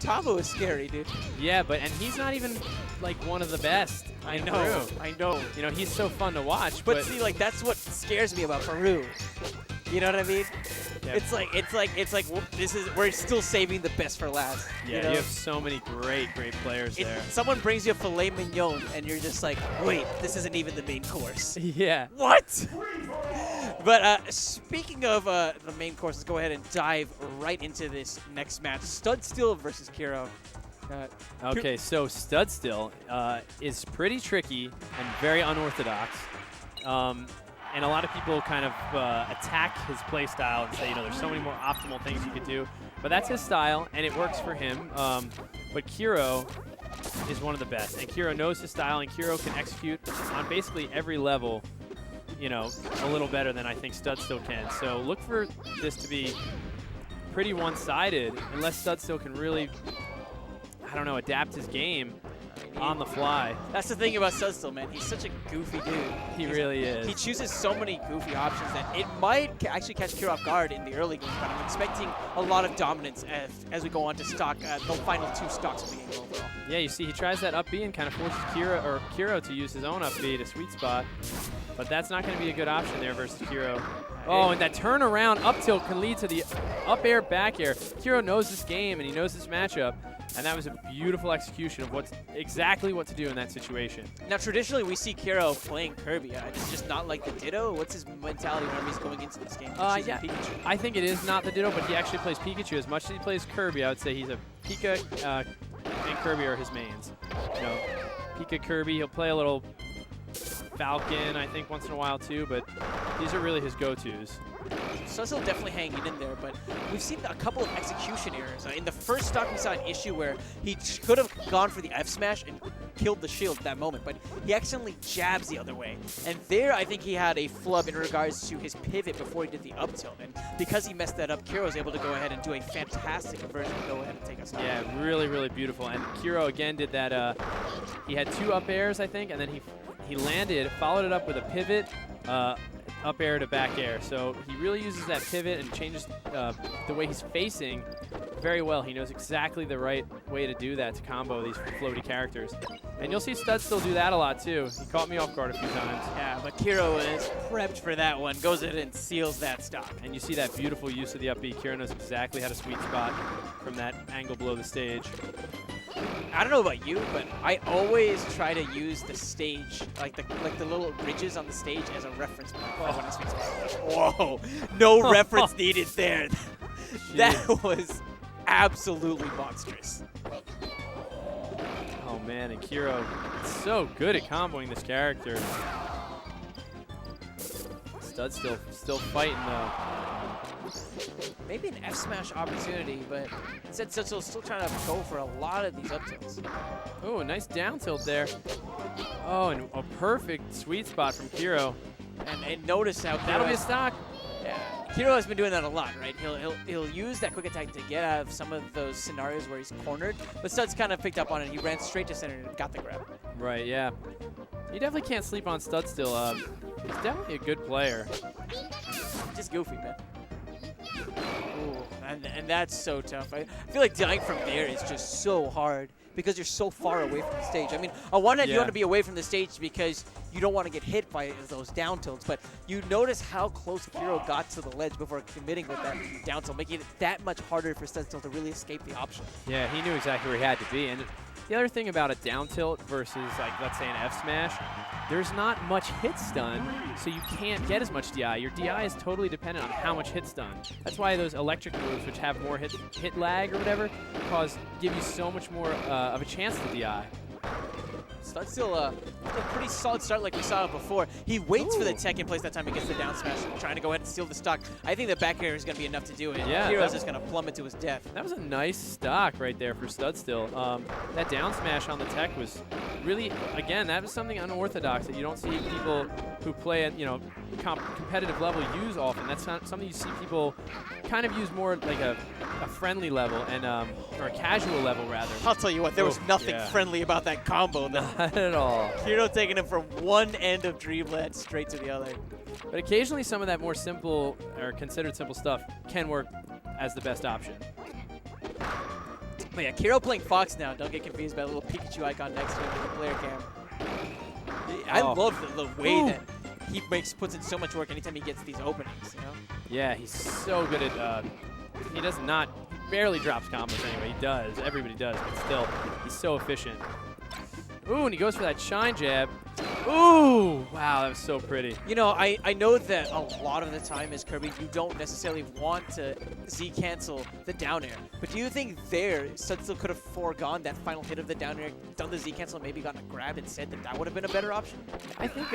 Tavo is scary, dude. Yeah, and he's not even like one of the best. I know. You know, he's so fun to watch. But see, like that's what scares me about Faru. You know what I mean? Yeah. It's like we're still saving the best for last. Yeah, you know? you have so many great players there. Someone brings you a filet mignon, and you're just like, wait, this isn't even the main course. Yeah. What? But speaking of the main course, let's go ahead and dive right into this next match. Studstill versus Kero. Okay, so Studstill is pretty tricky and very unorthodox. And a lot of people kind of attack his play style and say, you know, there's so many more optimal things you could do. But that's his style, and it works for him. But Kero is one of the best. And Kero knows his style, and Kero can execute on basically every level, you know, a little better than I think Studstill can. So look for this to be pretty one-sided, unless Studstill can really, I don't know, adapt his game on the fly. That's the thing about Studstill, man. He's such a goofy dude. He really is. He chooses so many goofy options that it might actually catch Kero off guard in the early game, but I'm expecting a lot of dominance as we go on to stock the final 2 stocks of the game overall. Yeah, you see he tries that up B and kind of forces Kero to use his own up B to sweet spot, but that's not going to be a good option there versus Kero. Oh, and that turnaround up tilt can lead to the up air, back air. Kero knows this game and he knows this matchup, and that was a beautiful execution of exactly what to do in that situation. Now, traditionally, we see Kero playing Kirby. It's just not like the Ditto. What's his mentality whenever he's going into this game? Yeah, Pikachu. I think it is not the Ditto, but he actually plays Pikachu. As much as he plays Kirby, I would say he's a Pika and Kirby are his mains. You know, Pika, Kirby, he'll play a little Falcon, I think, once in a while too, but these are really his go-tos. Studstill definitely hanging in there, but we've seen a couple of execution errors. In the first stock, we saw an issue where he could have gone for the F smash and killed the shield at that moment, but he accidentally jabs the other way. And there, I think he had a flub in regards to his pivot before he did the up tilt. And because he messed that up, Kero was able to go ahead and do a fantastic conversion and go ahead and take us on. Yeah, really, really beautiful. And Kero, again, did that. He had 2 up airs, I think, and then he landed, followed it up with a pivot, up air to back air. So he really uses that pivot and changes the way he's facing very well. He knows exactly the right way to do that to combo these floaty characters. And you'll see Studstill do that a lot too. He caught me off guard a few times. Yeah, but Kero is prepped for that one, goes in and seals that stock. And you see that beautiful use of the up B. Kero knows exactly how to sweet spot from that angle below the stage. I don't know about you, but I always try to use the stage, like the little ridges on the stage, as a reference point when I sweet spot. Whoa, no reference needed there. That was absolutely monstrous. Oh man, and Kero is so good at comboing this character. Studstill still fighting though. Maybe an F smash opportunity, but instead Studstill's still trying to go for a lot of these up tilts. Oh, a nice down tilt there. Oh, and a perfect sweet spot from Kero. And notice how that'll be a stock. Yeah, Kero has been doing that a lot, right? He'll use that quick attack to get out of some of those scenarios where he's cornered, but Stud's kind of picked up on it. He ran straight to center and got the grab. Right, yeah. You definitely can't sleep on Studstill. He's definitely a good player. Just goofy, man. Ooh, and that's so tough. I feel like dying from there is just so hard because you're so far away from the stage. I mean, on one hand, you want to be away from the stage because you don't want to get hit by those down tilts, but you notice how close Kero got to the ledge before committing with that down tilt, making it that much harder for Studstill to really escape the option. Yeah, he knew exactly where he had to be. And the other thing about a down tilt versus, like, let's say an F smash, there's not much hit stun, so you can't get as much DI. Your DI is totally dependent on how much hit stun. That's why those electric moves, which have more hit lag or whatever, give you so much more of a chance to DI. Studstill a pretty solid start like we saw before. He waits for the tech in place that time he gets the down smash, trying to go ahead and steal the stock. I think the back air is going to be enough to do it. Yeah, Kero's just going to plummet to his death. That was a nice stock right there for Studstill. That down smash on the tech was really, again, that was something unorthodox that you don't see people who play at, you know, competitive level use often. That's not something you see people kind of use more like a friendly level and or a casual level rather. I'll tell you what, there was nothing friendly about that combo. Not at all. Kero taking him from one end of Dreamland straight to the other. But occasionally some of that more simple or considered simple stuff can work as the best option. But yeah, Kero playing Fox now. Don't get confused by the little Pikachu icon next to him in the player cam. I love the way that he puts in so much work anytime he gets these openings, you know? Yeah, he's so good at, he barely drops combos anyway. He does, everybody does, but still, he's so efficient. Ooh, and he goes for that shine jab. Ooh, wow, that was so pretty. You know, I know that a lot of the time as Kirby, you don't necessarily want to Z-cancel the down air. But do you think there, Studstill could have foregone that final hit of the down air, done the Z-cancel, and maybe gotten a grab instead, that would have been a better option? I think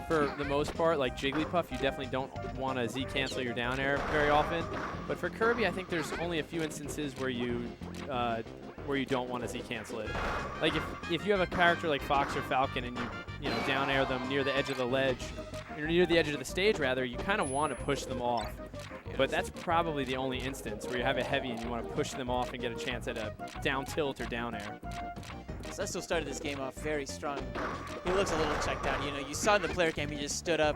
for the most part, like Jigglypuff, you definitely don't want to Z-cancel your down air very often. But for Kirby, I think there's only a few instances where you don't want to Z-cancel it. Like if you have a character like Fox or Falcon and you know, down air them near the edge of the ledge, or near the edge of the stage rather, you kind of want to push them off. But that's probably the only instance where you have a heavy and you want to push them off and get a chance at a down tilt or down air. Studstill started this game off very strong. He looks a little checked out. You know, you saw in the player cam, he just stood up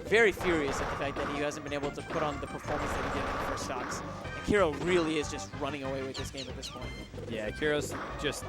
very furious at the fact that he hasn't been able to put on the performance that he did in the first stocks. And Kero really is just running away with this game at this point. Yeah, Kero's just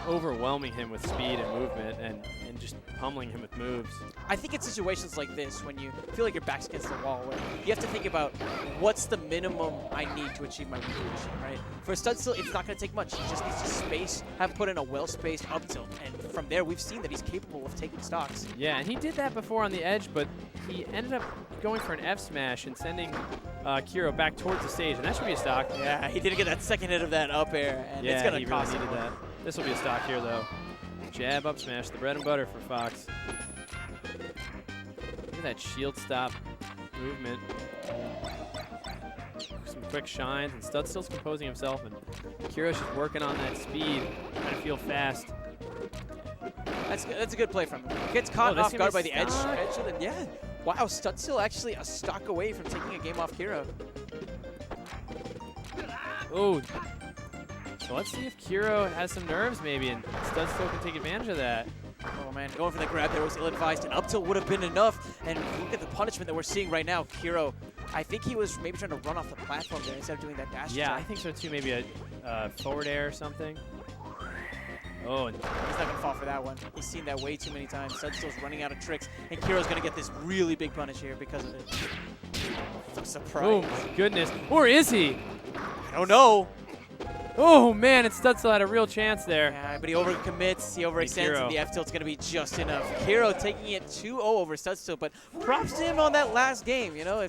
overwhelming him with speed and movement and just pummeling him with moves. I think in situations like this, when you feel like your back's against the wall, where you have to think about what's the minimum I need to achieve my win condition, right? For Studstill, it's not going to take much. He just needs to space, put in a well-spaced up tilt, and from there, we've seen that he's capable of taking stocks. Yeah, and he did that before on the edge, but he ended up going for an F smash and sending Kero back towards the stage, and that should be a stock. Yeah, he didn't get that second hit of that up air, and it's going to cost him. That. This will be a stock here, though. Jab up smash, the bread and butter for Fox. Look at that shield stop movement. Some quick shines, and Studstill's composing himself, and Kero's just working on that speed, trying to feel fast. That's a good play from him. Gets caught off guard by the edge. Yeah. Wow, Studstill actually a stock away from taking a game off Kero. Oh. So let's see if Kero has some nerves maybe, and Studstill can take advantage of that. Oh man, going for the grab there was ill-advised, and up tilt would have been enough. And look at the punishment that we're seeing right now. Kero, I think he was maybe trying to run off the platform there instead of doing that dash attack. I think so too, maybe a forward air or something. Oh, and he's not going to fall for that one. He's seen that way too many times. Studstill's running out of tricks, and Kero's going to get this really big punish here because of it. Some surprise. Oh my goodness. Or is he? I don't know. Oh man, and Studstill had a real chance there. Yeah, but he overcommits, he overextends, and the F tilt's going to be just enough. Kero taking it 2-0 over Studstill, but props to him on that last game. You know,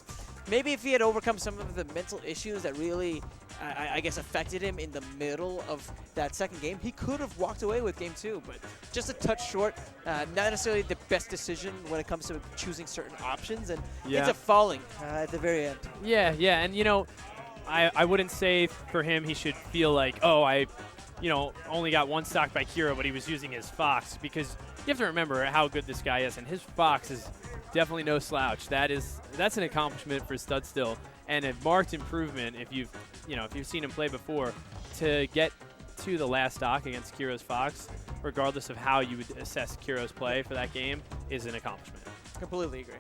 maybe if he had overcome some of the mental issues that really, I guess, affected him in the middle of that second game, he could have walked away with game 2, but just a touch short. Not necessarily the best decision when it comes to choosing certain options, and it's a falling at the very end. Yeah, and you know, I wouldn't say for him he should feel like, oh, I only got one stock by Kero, but he was using his Fox, because you have to remember how good this guy is, and his Fox is definitely no slouch. That's an accomplishment for Studstill, and a marked improvement if you've seen him play before, to get to the last stock against Kero's Fox, regardless of how you would assess Kero's play for that game, is an accomplishment. Completely agree.